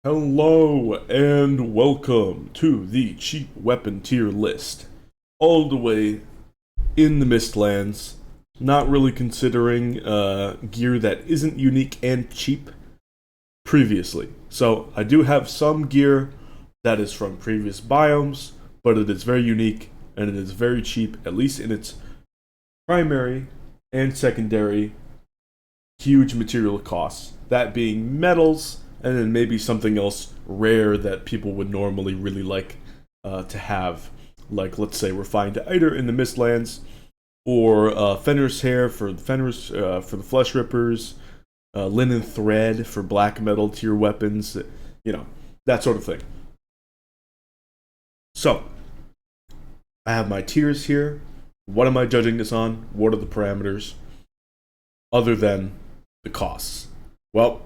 Hello and welcome to the cheap weapon tier list. All the way in the Mistlands, not really considering gear that isn't unique and cheap previously. So I do have some gear that is from previous biomes, but it is very unique and it is very cheap, at least in its primary and secondary huge material costs. That being metals, and then maybe something else rare that people would normally really like to have. Like, let's say, refined eider in the Mistlands, or Fenris hair for the Fenris for the Flesh Rippers, linen thread for black metal tier weapons, that sort of thing. So, I have my tiers here. What am I judging this on? What are the parameters? Other than the costs. Well,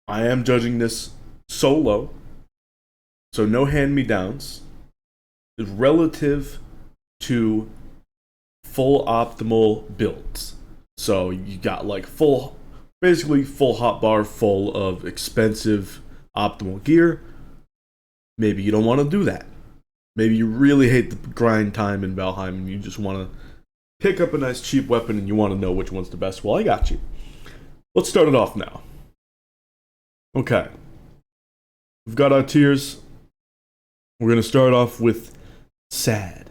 I am judging this solo, so no hand-me-downs, relative to full optimal builds. So you got like basically full hotbar full of expensive optimal gear. Maybe you don't want to do that. Maybe you really hate the grind time in Valheim and you just want to pick up a nice cheap weapon and you want to know which one's the best. Well, I got you. Let's start it off now. Okay. We've got our tiers. We're going to start off with sad.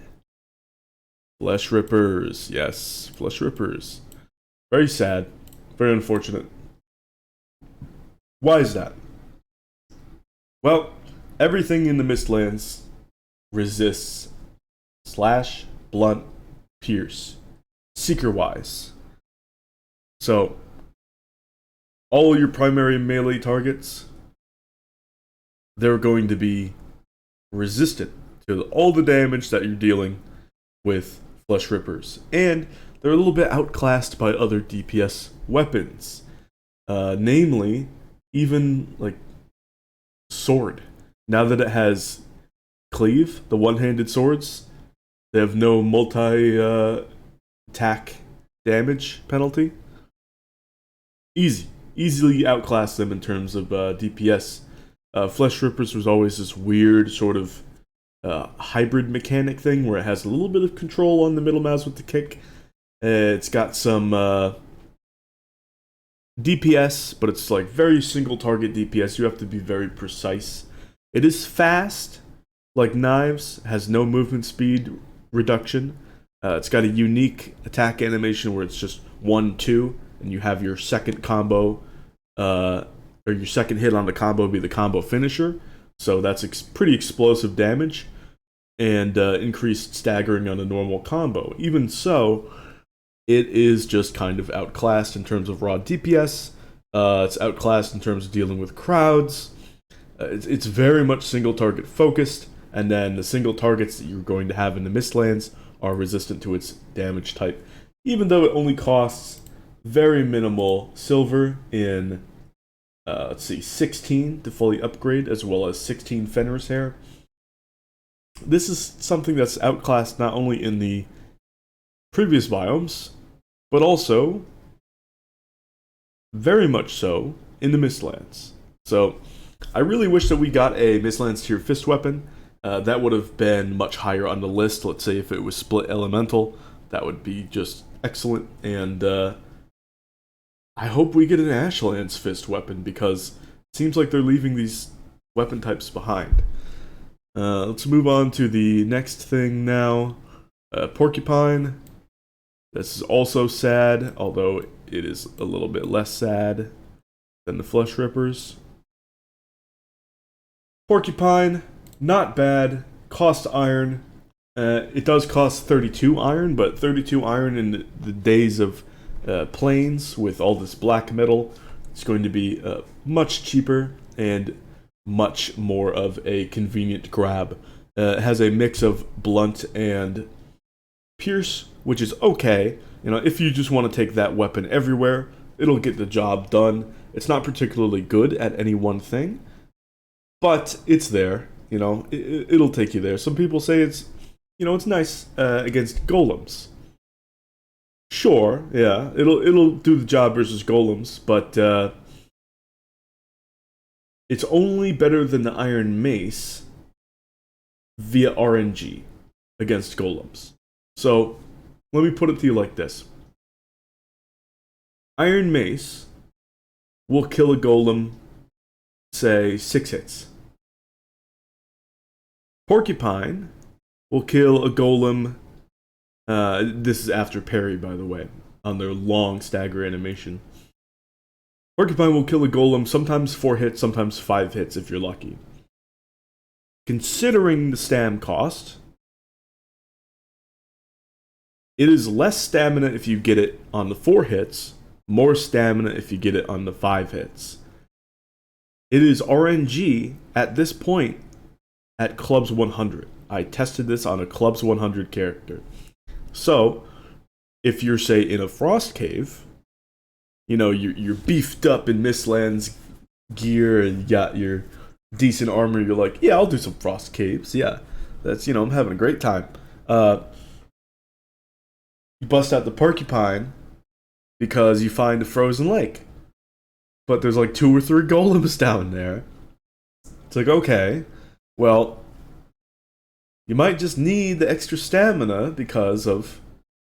Flesh Rippers. Yes, Flesh Rippers. Very sad. Very unfortunate. Why is that? Well, everything in the Mistlands resists slash, blunt, pierce, seeker-wise. So, all your primary melee targets, they're going to be resistant to all the damage that you're dealing with Flesh Rippers. And they're a little bit outclassed by other DPS weapons. Namely, even like sword. Now that it has cleave, the one-handed swords, they have no multi-attack damage penalty. Easily outclass them in terms of DPS. Flesh Rippers was always this weird sort of hybrid mechanic thing where it has a little bit of control on the middle mouse with the kick. It's got some DPS, but it's like very single target DPS. You have to be very precise. It is fast, like knives, has no movement speed reduction. It's got a unique attack animation where it's just 1-2, and you have your second combo, or your second hit on the combo be the combo finisher. So that's pretty explosive damage, and increased staggering on a normal combo. Even so, it is just kind of outclassed in terms of raw DPS. It's outclassed in terms of dealing with crowds. It's very much single target focused, and then the single targets that you're going to have in the Mistlands are resistant to its damage type, even though it only costs very minimal silver in, 16 to fully upgrade, as well as 16 Fenris hair. This is something that's outclassed not only in the previous biomes, but also, very much so, in the Mistlands. So, I really wish that we got a Mistlands tier fist weapon. That would have been much higher on the list. Let's say if it was split elemental, that would be just excellent. And I hope we get an Ashlands fist weapon because it seems like they're leaving these weapon types behind. Let's move on to the next thing now. Porcupine. This is also sad, although it is a little bit less sad than the Flesh Rippers. Porcupine, not bad. Cost iron. It does cost 32 iron, but 32 iron in the days of planes with all this black metal, it's going to be much cheaper and much more of a convenient grab. It has a mix of blunt and pierce, which is okay. If you just want to take that weapon everywhere, it'll get the job done. It's not particularly good at any one thing, but it's there. It'll take you there. Some people say it's nice against golems. Sure, yeah, it'll do the job versus golems, but It's only better than the Iron Mace via RNG against golems. So, let me put it to you like this. Iron Mace will kill a golem, say, 6 hits. Porcupine will kill a golem, this is after parry, by the way, on their long stagger animation. Porcupine will kill a golem, sometimes 4 hits, sometimes 5 hits if you're lucky. Considering the stam cost, it is less stamina if you get it on the 4 hits, more stamina if you get it on the 5 hits. It is RNG at this point at Clubs 100. I tested this on a Clubs 100 character. So, if you're, say, in a Frost Cave, you know, you're beefed up in Mistlands gear and you got your decent armor, you're like, yeah, I'll do some Frost Caves, yeah. That's, you know, I'm having a great time. You bust out the Porcupine because you find a frozen lake. But there's like 2 or 3 golems down there. It's like, okay, well, you might just need the extra stamina because of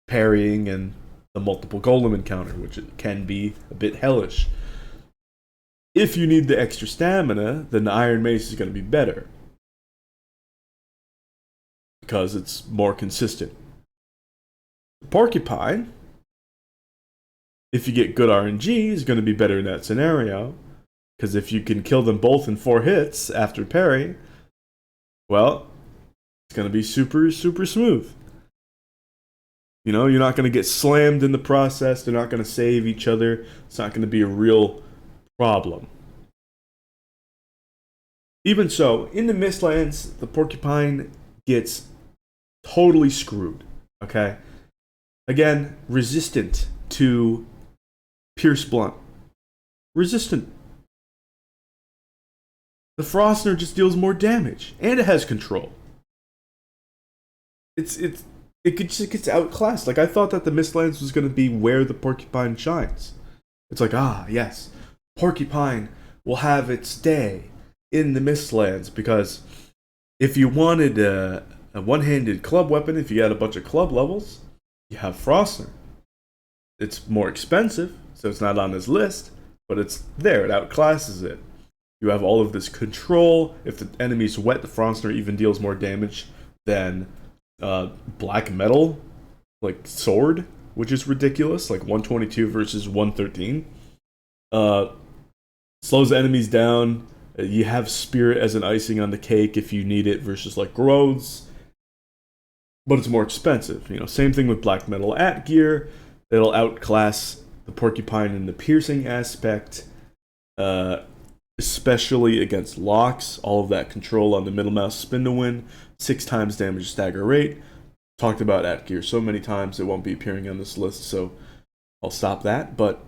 parrying and the multiple golem encounter, which can be a bit hellish. If you need the extra stamina, then the Iron Mace is going to be better. Because it's more consistent. Porcupine, if you get good RNG, is going to be better in that scenario. Because if you can kill them both in 4 hits after parry, well, it's going to be super, super smooth. You know, you're not going to get slammed in the process. They're not going to save each other. It's not going to be a real problem. Even so, in the Mistlands, the Porcupine gets totally screwed. Okay? Again, resistant to Pierce Blunt. Resistant. The Frostner just deals more damage, and it has control. It just gets outclassed. Like, I thought that the Mistlands was going to be where the Porcupine shines. It's like, ah, yes, Porcupine will have its day in the Mistlands, because if you wanted a one-handed club weapon, if you had a bunch of club levels, you have Frostner. It's more expensive, so it's not on his list, but it's there. It outclasses it. You have all of this control. If the enemy's wet, the Frostner even deals more damage than black metal, like sword, which is ridiculous, like 122 versus 113. Slows the enemies down. You have spirit as an icing on the cake if you need it versus like growths, but it's more expensive. You know, same thing with black metal at gear. It'll outclass the Porcupine in the piercing aspect, especially against locks. All of that control on the middle mouse spin to win. 6 times damage stagger rate. Talked about at gear so many times it won't be appearing on this list, so I'll stop that. But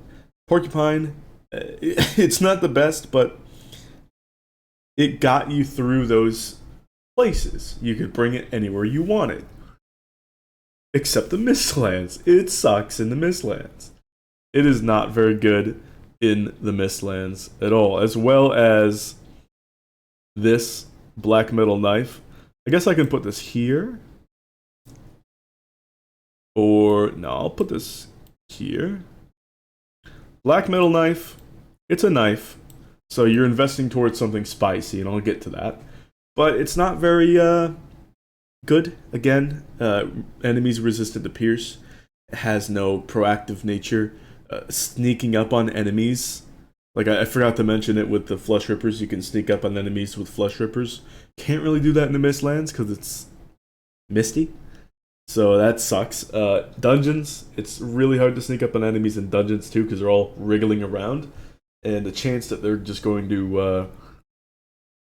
Porcupine, it's not the best, but it got you through those places. You could bring it anywhere you wanted. Except the Mistlands. It sucks in the Mistlands. It is not very good in the Mistlands at all. As well as this black metal knife. I guess I can put this here. Or, no, I'll put this here. Black metal knife. It's a knife. So you're investing towards something spicy, and I'll get to that. But it's not very good. Again, enemies resistant to pierce. It has no proactive nature. Sneaking up on enemies. Like, I forgot to mention it with the Flesh Rippers. You can sneak up on enemies with Flesh Rippers. Can't really do that in the Mistlands because it's misty. So that sucks. Dungeons, it's really hard to sneak up on enemies in dungeons too because they're all wriggling around. And the chance that they're just going to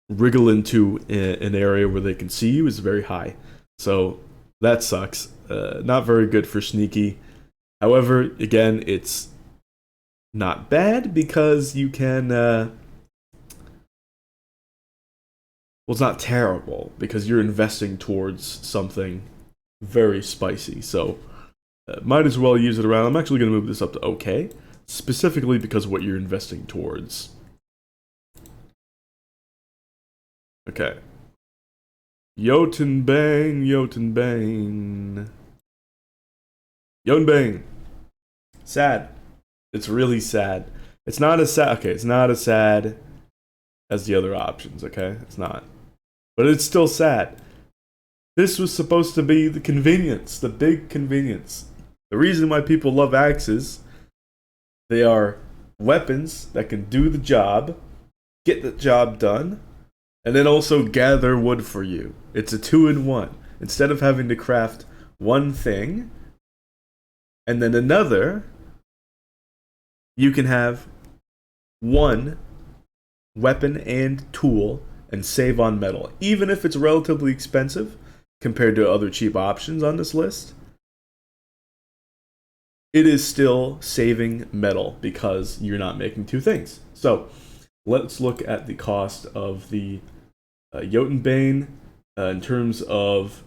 wriggle into an area where they can see you is very high. So that sucks. Not very good for sneaky. However, again, it's not bad because you can... well, it's not terrible because you're investing towards something very spicy. So might as well use it around. I'm actually going to move this up to OK. Specifically because of what you're investing towards. Okay. Yotun bane, Yotun bane. Yotun bane. Sad. It's really sad. It's not as sad. Okay, it's not as sad as the other options, okay? It's not. But it's still sad. This was supposed to be the convenience, the big convenience. The reason why people love axes, they are weapons that can do the job, get the job done, and then also gather wood for you. It's a 2-in-1. Instead of having to craft one thing and then another, you can have one weapon and tool and save on metal. Even if it's relatively expensive compared to other cheap options on this list, it is still saving metal because you're not making two things. So let's look at the cost of the Yotun Bane in terms of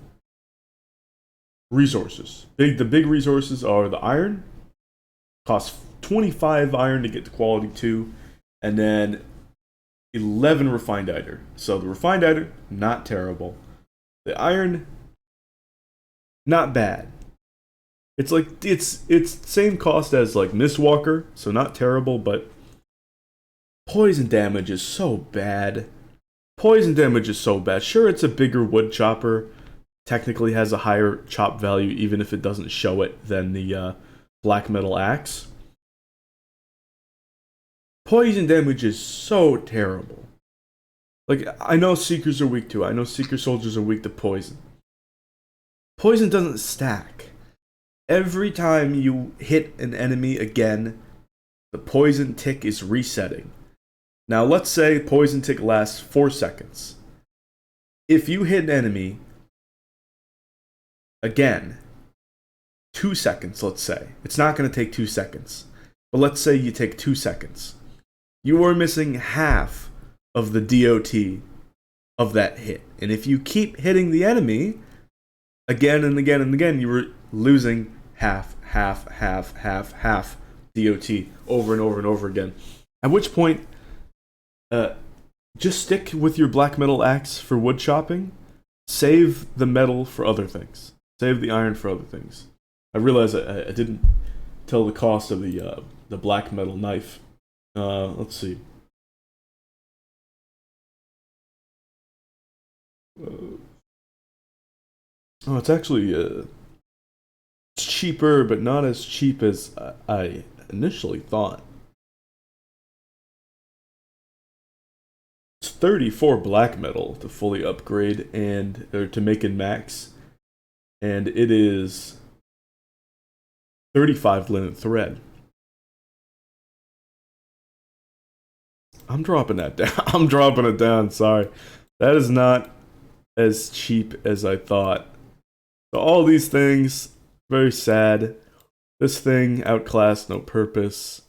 resources. The big resources are the iron. Costs 25 iron to get to quality 2, and then 11 refined iron. So the refined iron, not terrible. The iron, not bad. It's like it's same cost as like Mistwalker, so not terrible, but poison damage is so bad. Poison damage is so bad. Sure, it's a bigger wood chopper. Technically has a higher chop value, even if it doesn't show it, than the black metal axe. Poison damage is so terrible. Like, I know Seekers are weak to it. I know Seeker soldiers are weak to poison. Poison doesn't stack. Every time you hit an enemy again, the poison tick is resetting. Now, let's say poison tick lasts 4 seconds. If you hit an enemy again, 2 seconds, let's say. It's not going to take 2 seconds. But let's say you take 2 seconds. You are missing half of the DOT of that hit. And if you keep hitting the enemy again and again and again, you are losing half DOT over and over and over again. At which point, just stick with your black metal axe for wood chopping. Save the metal for other things. Save the iron for other things. I realize I didn't tell the cost of the black metal knife. Let's see. Oh, it's actually it's cheaper, but not as cheap as I initially thought. It's 34 black metal to fully upgrade or to make it max, and it is 35 linen thread. I'm dropping that down. I'm dropping it down. Sorry, that is not as cheap as I thought. So all these things, very sad. This thing, outclassed, no purpose.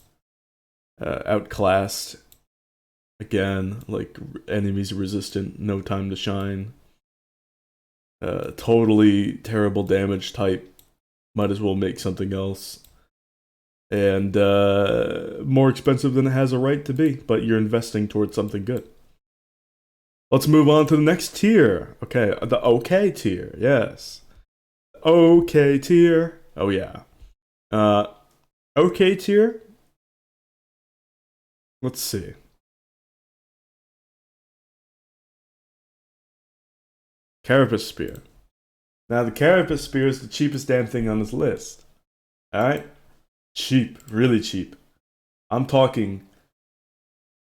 Outclassed. Again, like enemies resistant, no time to shine. Totally terrible damage type. Might as well make something else. And more expensive than it has a right to be, but you're investing towards something good. Let's move on to the next tier. Okay, the OK tier, yes. OK tier. Oh yeah. OK tier. Let's see. Carapace spear. Now the Carapace spear is the cheapest damn thing on this list. Alright? Cheap. Really cheap. I'm talking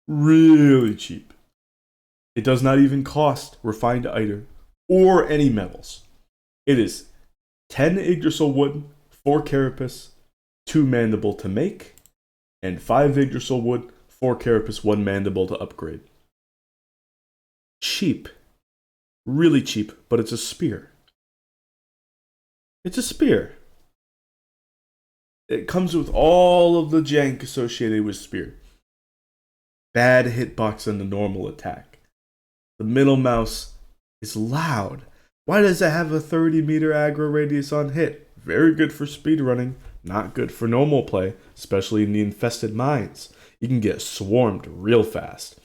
really cheap. It does not even cost refined iron or any metals. It is 10 Yggdrasil wood, 4 Carapace, 2 mandible to make, and 5 Yggdrasil wood, 4 Carapace, 1 mandible to upgrade. Cheap. Really cheap, but it's a spear. It's a spear. It comes with all of the jank associated with spear. Bad hitbox on the normal attack. The middle mouse is loud. Why does it have a 30-meter aggro radius on hit? Very good for speedrunning, not good for normal play, especially in the infested mines. You can get swarmed real fast.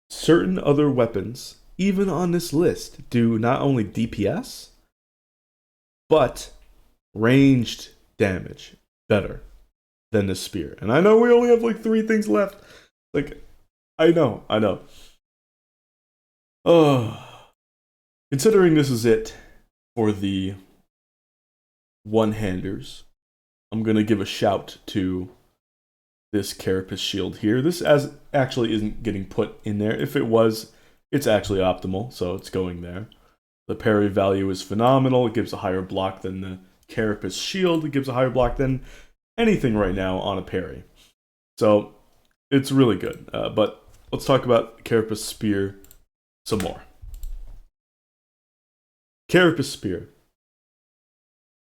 certain other weapons, even on this list, do not only DPS, but ranged damage better than the spear. And I know we only have like 3 things left. Like, I know. Oh, considering this is it for the one-handers, I'm gonna give a shout to this Carapace shield here. This actually isn't getting put in there. If it was, it's actually optimal, so it's going there. The parry value is phenomenal. It gives a higher block than the Carapace shield. It gives a higher block than anything right now on a parry. So it's really good. But let's talk about Carapace spear some more. Carapace spear.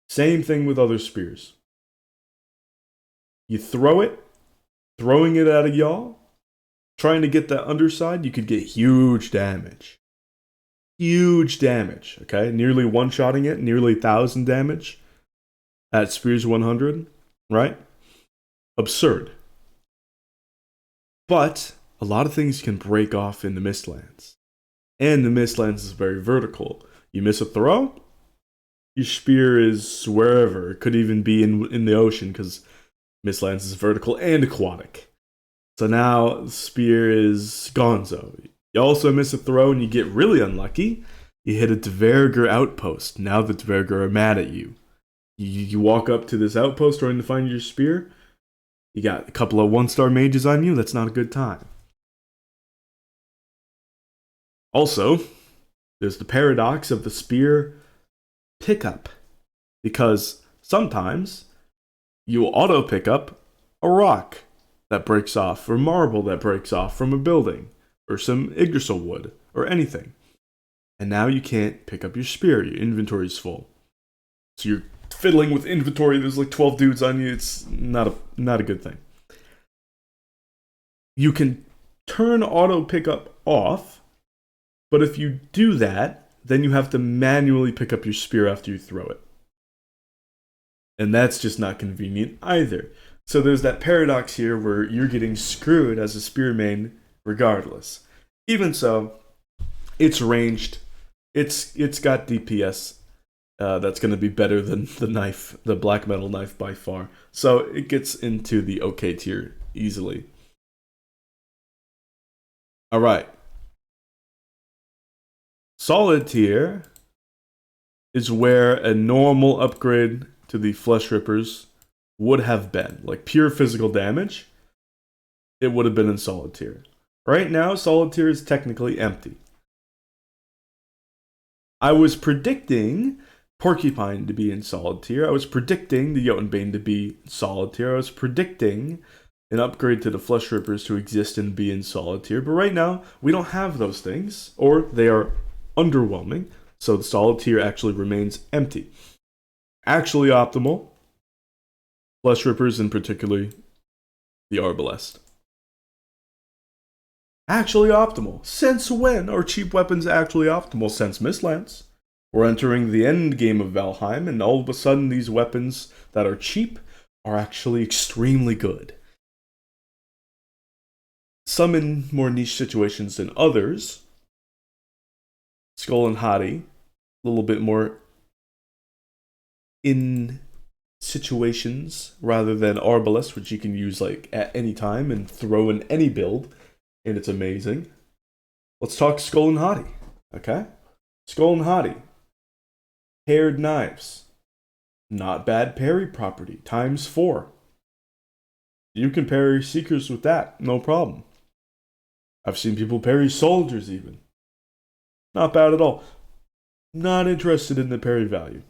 Same thing with other spears. You throw it, throwing it at a yaw, trying to get that underside, you could get huge damage. Huge damage, okay? Nearly one-shotting it, nearly 1,000 damage at Spears 100, right? Absurd. But a lot of things can break off in the Mistlands. And the Mistlands is very vertical. You miss a throw, your spear is wherever. It could even be in the ocean, because Mistlands is vertical and aquatic. So now the spear is gonzo. You also miss a throw and you get really unlucky. You hit a Dvergr outpost. Now the Dvergr are mad at you. You walk up to this outpost trying to find your spear. You got a couple of 1-star mages on you. That's not a good time. Also, there's the paradox of the spear pickup. Because sometimes you auto pick up a rock that breaks off, or marble that breaks off from a building, or some Yggdrasil wood, or anything. And now you can't pick up your spear, your inventory's full. So you're fiddling with inventory, there's like 12 dudes on you, it's not a good thing. You can turn auto pickup off, but if you do that, then you have to manually pick up your spear after you throw it. And that's just not convenient either. So there's that paradox here where you're getting screwed as a spear main regardless. Even so, it's ranged. It's got DPS. That's going to be better than the knife, the black metal knife by far. So it gets into the okay tier easily. All right. Solid tier is where a normal upgrade to the Flesh Rippers would have been. Like pure physical damage, it would have been in solid tier. Right now, solid tier is technically empty. I was predicting Porcupine to be in solid tier. I was predicting the Yotun Bane to be solid tier. I was predicting an upgrade to the Flesh Rippers to exist and be in solid tier. But right now, we don't have those things, or they are underwhelming. So the solid tier actually remains empty. Actually optimal, Flesh Rippers and particularly the Arbalest. Actually optimal. Since when are cheap weapons actually optimal? Since Mistlands. We're entering the end game of Valheim, and all of a sudden these weapons that are cheap are actually extremely good. Some in more niche situations than others. Skull and Hottie, a little bit more in situations rather than Arbalest, which you can use like at any time and throw in any build, and it's amazing. Let's talk Skull and Hottie, okay? Skull and Hottie. Paired knives. Not bad parry property, ×4. You can parry Seekers with that, no problem. I've seen people parry soldiers even. Not bad at all. Not interested in the parry value.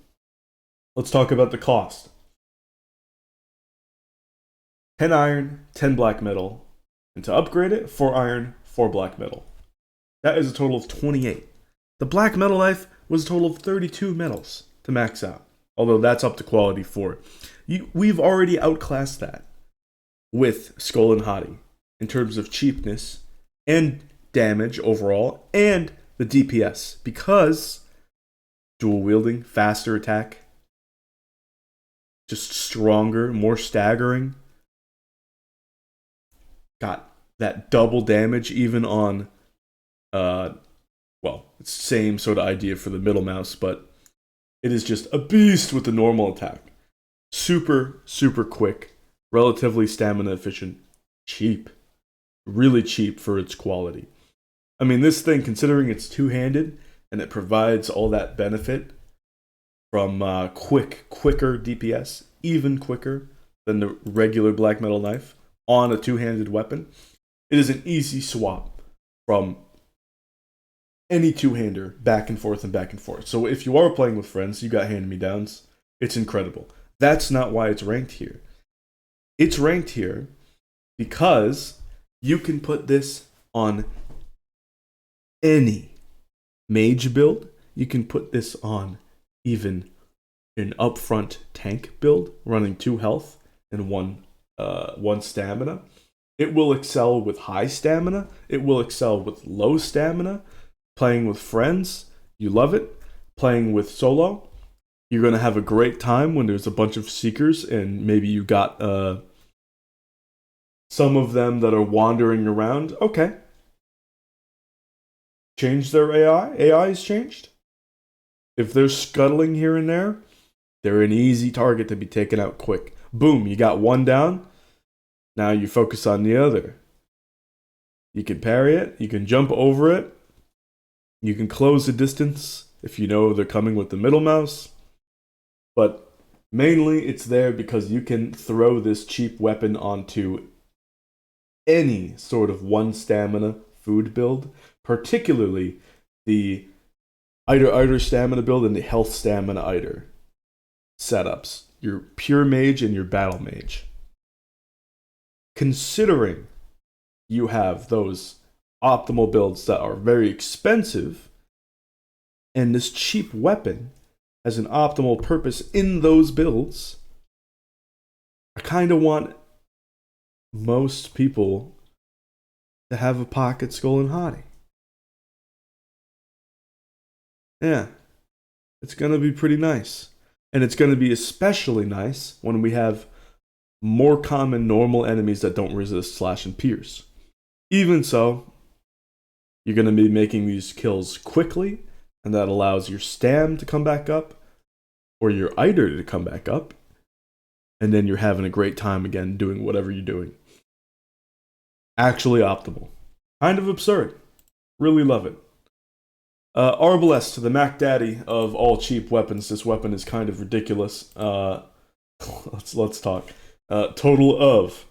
Let's talk about the cost. 10 iron, 10 black metal. And to upgrade it, 4 iron, 4 black metal. That is a total of 28. The black metal knife was a total of 32 metals to max out. Although that's up to quality 4. We've already outclassed that with Skull and Hottie in terms of cheapness and damage overall and the DPS. Because dual wielding, faster attack, just stronger, more staggering. Got that double damage even on Uh, well, it's the same sort of idea for the middle mouse, but it is just a beast with the normal attack. Super, super quick, relatively stamina efficient, cheap. Really cheap for its quality. I mean, this thing, considering it's two-handed and it provides all that benefit from quicker DPS, even quicker than the regular black metal knife on a two-handed weapon, it is an easy swap from any two-hander back and forth and back and forth. So if you are playing with friends, you got hand-me-downs, it's incredible. That's not why it's ranked here. It's ranked here because you can put this on any mage build. You can put this on even an upfront tank build, running 2 health and 1 stamina. It will excel with high stamina. It will excel with low stamina. Playing with friends, you love it. Playing with solo, you're going to have a great time when there's a bunch of seekers and maybe you got some of them that are wandering around. Okay. Change their AI. AI is changed. If they're scuttling here and there, they're an easy target to be taken out quick. Boom, you got one down. Now you focus on the other. You can parry it. You can jump over it. You can close the distance if you know they're coming with the middle mouse. But mainly it's there because you can throw this cheap weapon onto any sort of 1 stamina food build, particularly the Eider stamina build and the health stamina Eider setups. Your pure mage and your battle mage. Considering you have those optimal builds that are very expensive, and this cheap weapon has an optimal purpose in those builds, I kind of want most people to have a pocket skull and hottie. Yeah, it's going to be pretty nice. And it's going to be especially nice when we have more common normal enemies that don't resist slash and pierce. Even so, you're going to be making these kills quickly, and that allows your stam to come back up, or your Eider to come back up, and then you're having a great time again doing whatever you're doing. Actually optimal. Kind of absurd. Really love it. Arbalest, the Mac Daddy of all cheap weapons. This weapon is kind of ridiculous. Let's talk. Total of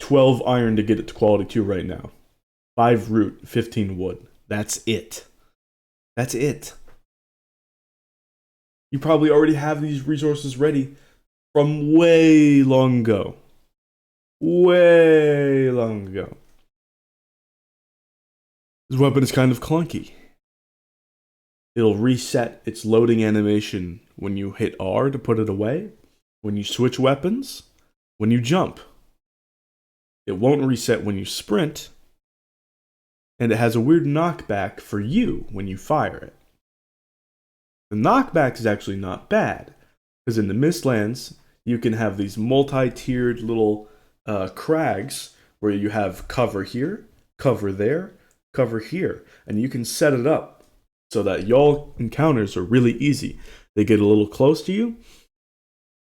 12 iron to get it to quality 2 right now. 5 root, 15 wood. That's it. That's it. You probably already have these resources ready from way long ago. Way long ago. This weapon is kind of clunky. It'll reset its loading animation when you hit R to put it away, when you switch weapons, when you jump. It won't reset when you sprint, and it has a weird knockback for you when you fire it. The knockback is actually not bad, because in the Mistlands, you can have these multi-tiered little crags where you have cover here, cover there, cover here, and you can set it up so that y'all encounters are really easy. They get a little close to you,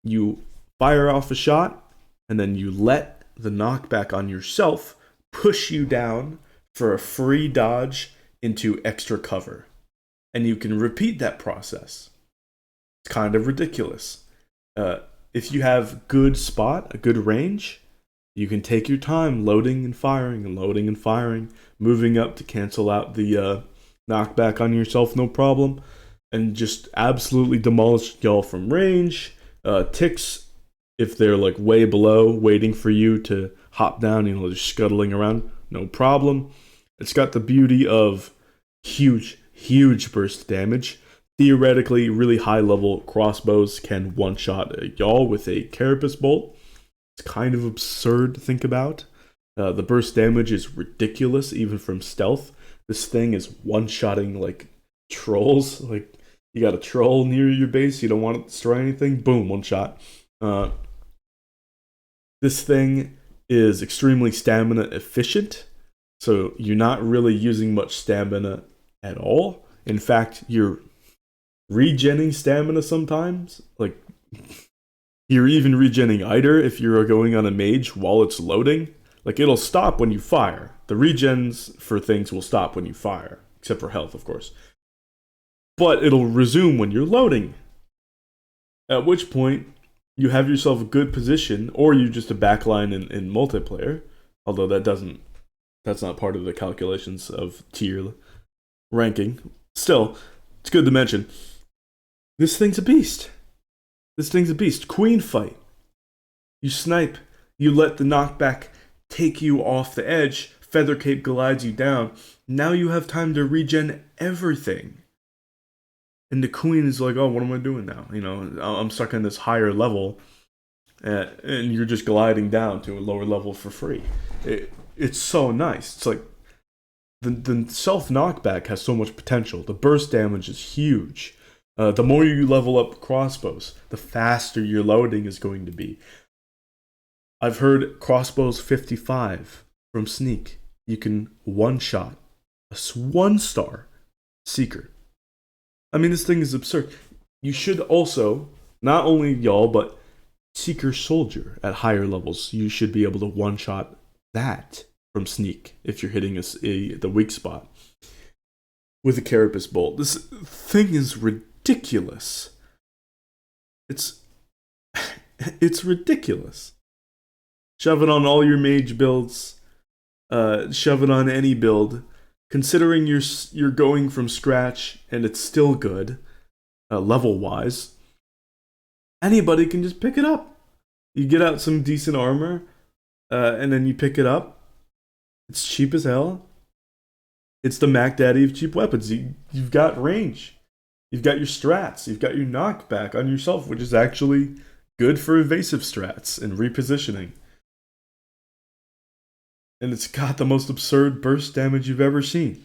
you fire off a shot, and then you let the knockback on yourself push you down for a free dodge into extra cover. And you can repeat that process. It's kind of ridiculous. If you have good spot, a good range, you can take your time loading and firing, moving up to cancel out the knockback on yourself, no problem, and just absolutely demolish y'all from range. Ticks, if they're like way below, waiting for you to hop down, just scuttling around, no problem. It's got the beauty of huge burst damage. Theoretically, really high level crossbows can one-shot y'all with a Carapace bolt. It's kind of absurd to think about. The burst damage is ridiculous, even from stealth. This thing is one-shotting like trolls. Like, you got a troll near your base, you don't want to destroy anything, boom, one shot. This thing is extremely stamina efficient, So you're not really using much stamina at all. In fact, you're regenning stamina sometimes. Like, you're even regenning Eider if you're going on a mage while it's loading. Like, it'll stop when you fire. The regens for things will stop when you fire, except for health, of course. But it'll resume when you're loading. At which point, you have yourself a good position, or you just a backline in multiplayer. Although that's not part of the calculations of tier ranking. Still, it's good to mention. This thing's a beast. This thing's a beast. Queen fight. You snipe. You let the knockback take you off the edge. Feather Cape glides you down. Now you have time to regen everything. And the queen is like, oh, what am I doing now? You know, I'm stuck in this higher level, and you're just gliding down to a lower level for free. It's so nice. It's like the self knockback has so much potential. The burst damage is huge. The more you level up crossbows, the faster your loading is going to be. I've heard crossbows 55 from Sneak. You can one-shot a 1-star Seeker. I mean, this thing is absurd. You should also, not only y'all, but Seeker Soldier at higher levels, you should be able to one-shot that from Sneak if you're hitting the weak spot with a Carapace Bolt. This thing is ridiculous. It's ridiculous. Shove it on all your mage builds. Shove it on any build. Considering you're going from scratch and it's still good, level wise, anybody can just pick it up. You get out some decent armor, and then you pick it up. It's cheap as hell. It's the Mac Daddy of cheap weapons. You've got range. You've got your strats. You've got your knockback on yourself, which is actually good for evasive strats and repositioning. And it's got the most absurd burst damage you've ever seen.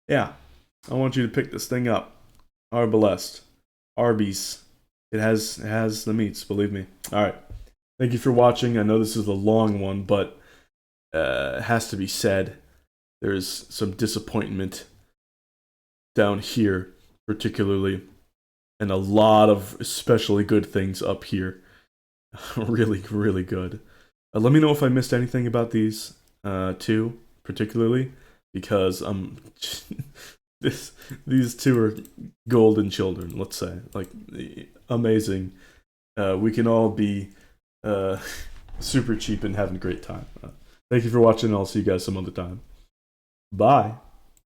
Yeah, I want you to pick this thing up. Arbalest. Arby's. It has the meats, believe me. Alright. Thank you for watching. I know this is a long one, but it has to be said. There's some disappointment down here, particularly, and a lot of especially good things up here. Really, really good. Let me know if I missed anything about these two, particularly, because these two are golden children, let's say. Like, amazing. We can all be super cheap and having a great time. Thank you for watching, and I'll see you guys some other time. Bye.